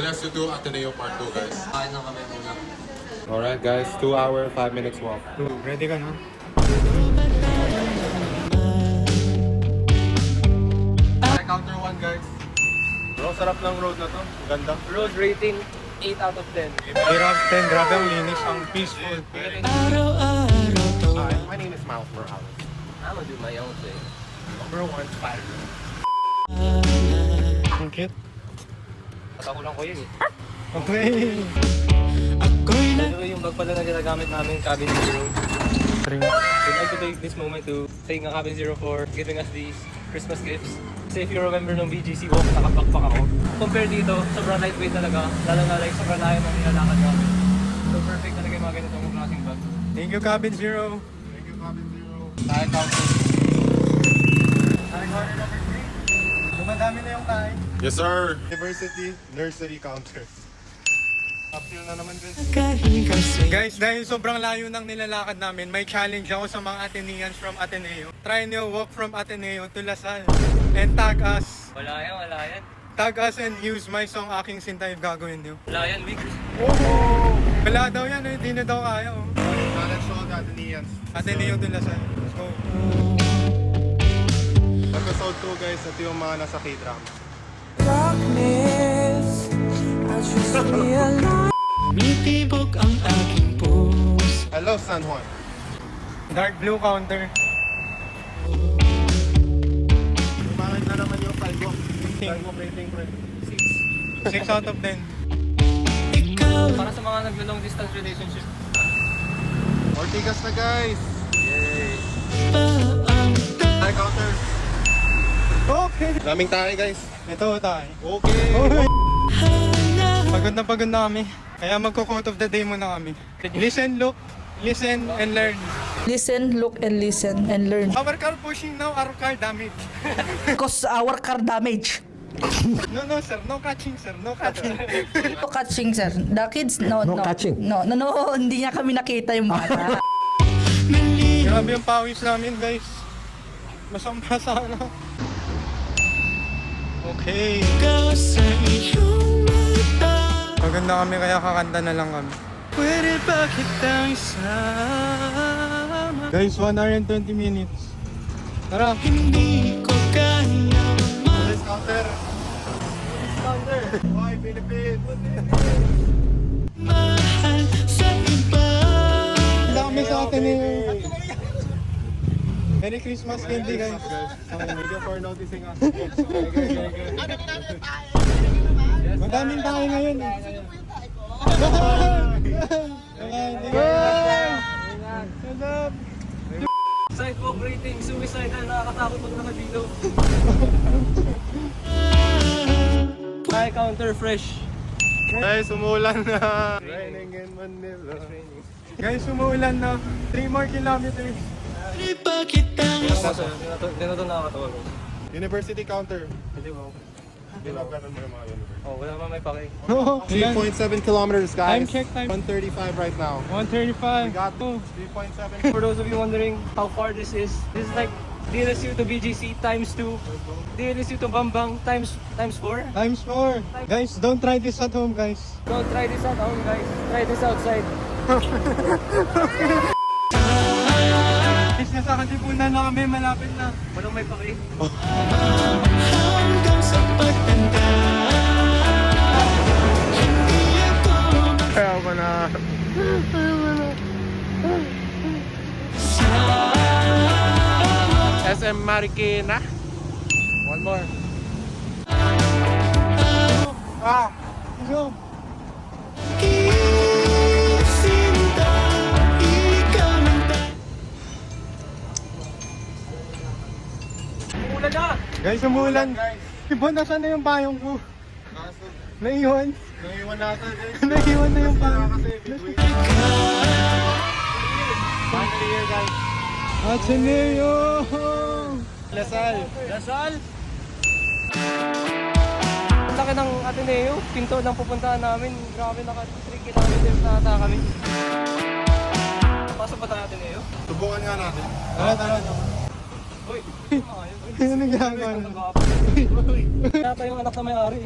let's do Ateneo Part 2, guys. Kain na kami muna. Alright, guys. 2 hour, 5 minutes walk. Ready ka na? Counter 1, guys. Bro, sarap ng road na to. Ganda. Road rating 8 out of 10. 8 out of 10. Grabe ang linis. Ang peaceful. Hi, my name is Miles Morales. I'm gonna do my own thing. Number 1, Spider. Ang cute. Patakulan ko yun eh. Okay. Ito yung bag pala na ginagamit namin, Cabin Zero. We'd like to take this moment to thank Cabin Zero for giving us these Christmas gifts. Kasi if you remember nung BGC walk, nakapakpak ako. Compare dito, sobrang lightweight talaga. Lalo na like sobrang layo ng nilalakad namin. So perfect talaga yung mga ganitong klaseng bag. Thank you, Cabin Zero. Thank you, Cabin Zero. Tayo counter. Tayo counter number 3. Dumadami na yung tayo. Yes, sir. University Nursery Counter. Uphill na naman guys. Guys, dahil sobrang layo ng nilalakad namin, may challenge ako sa mga Ateneans from Ateneo. Try nyo walk from Ateneo to Lasal and tag us. Wala yan. Tag us and use my song Aking Sinta if gagawin nyo. Wala yan, Vic. Wala daw yan, hindi na daw kaya. Let's show the Ateneans. Ateneo to Lasal. Let's go. Episode 2, guys. Ito yung mga nasa K-drama. Bitibok ang aking puso. Hello, San Juan. Dark blue counter. Bakit na naman yung Calvo? Calvo rating, pre. 6 out of 10. Para sa mga naglo-long distance relationship. Ortigas na, guys. Yay. Tayo counter. Okay. Daming tayo, guys. Ito tayo. Okay. Okay. Pagod na kami. Kaya magko-quote of the day muna kami. Listen, look, listen, and learn. Listen, look, and listen, and learn. Our car pushing now, our car damage. Because our car damage. No, sir. No catching, sir. No catching. No catching, sir. The kids, no. catching. No, hindi niya kami nakita yung bata. Grabe yung pawis namin, guys. Basang-basa na. Okay. Maganda kami kaya kakanta na lang kami. Pwede ba kitang isama? Guys, 1 hour and 20 minutes. Tara. Hindi ko kaya Let's counter. Why, Philippines? mahal sa iba. Ang dami sa atin eh. Merry Christmas, candy guys. Thank you for noticing us. Madaming tayo ngayon eh. Sidewalk rating, suicidal, nakakatakot pag nakadilo. Tayo counter fresh. Guys, umuulan na. Raining in Manila. Guys, umuulan na. 3 more kilometers. Pwede ba kitang Dito nakakatawa. University counter. Hindi mo. Hindi mo ganun mo yung mga university. Oh, wala naman may pake. Oo. 3.7 kilometers, guys. Time check, time. 135 right now. 135. We got 3.7. For those of you wondering how far this is like DLSU to BGC times 2, DLSU to Bambang times 4. Times 4. Guys, don't try this at home, guys. Don't try this at home, guys. Try this outside. Guys, nasa Katipunan na kami, malapit na. Walang may pake. hanggang sa pagtanda. Hindi ako Kaya ko na. SM Marikina. One more. Ah, go. Sinta, ikaw ang Umulan na! Guys, umuulan. Iba, nasaan na yung payong ko? Naiwan. Naiwan natin, guys. Naiwan na yung payong. Kasi midway. Finally here, guys. Ateneo! Lasal. Lasal! Ang laki ng Ateneo, pinto ng pupuntahan namin. Grabe, naka 3 kilometers na ata kami. Pasok pa tayo Ateneo? Subukan nga natin. Tara. Uy! Ano nagagawa na? Kaya pa yung anak na may-ari.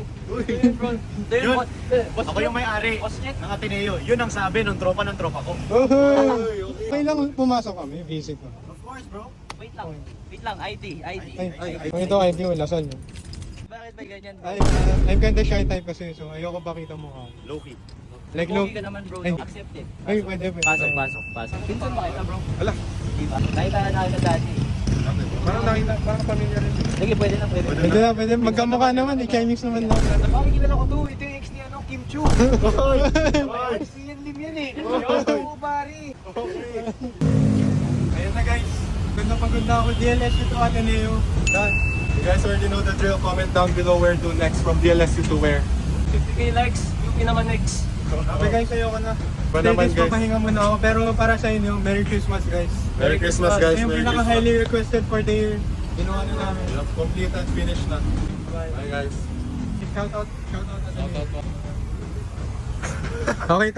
Yun, bro. Yun. Boss Ako yung may-ari Boss Jet. ng Ateneo. Yun ang sabi ng tropa ko. Okay lang pumasok kami, visit ko. Of course, bro. Wait lang, ID. Kung ito ID mo, lasal mo. Bakit ba ganyan bro? I'm kinda shy type kasi, so ayoko pakita mo ka. Low-key. Like, look. Pogi ka naman bro, Ay. no? Accepted. Ay, pwede. Pasok. Pinsan ba kita bro? Ala. Diba? Nakita na namin dati. Parang pamilya rin. Sige, pwede na. Pwede. Magkamukha naman, i-Chinese naman lang. Bakit kilala ko to? Ito yung ex ni Kim Chu. Si Ian Lim yan eh. Oo, pare. Ayun na guys. Pagod na ako. DLSU to Ateneo. Done. You guys already know the drill. Comment down below where to next from DLSU to where. 50k likes, UP naman next. Okay guys, ayoko na. Ba naman, guys? Papahinga muna ako. Pero para sa inyo, Merry Christmas guys. Merry Christmas, guys. Yung Merry Christmas. pinaka-highly requested for the year. Ginawa na namin. Complete and finished na. Bye. Bye, guys. Shout out. Shoutout po. Okay,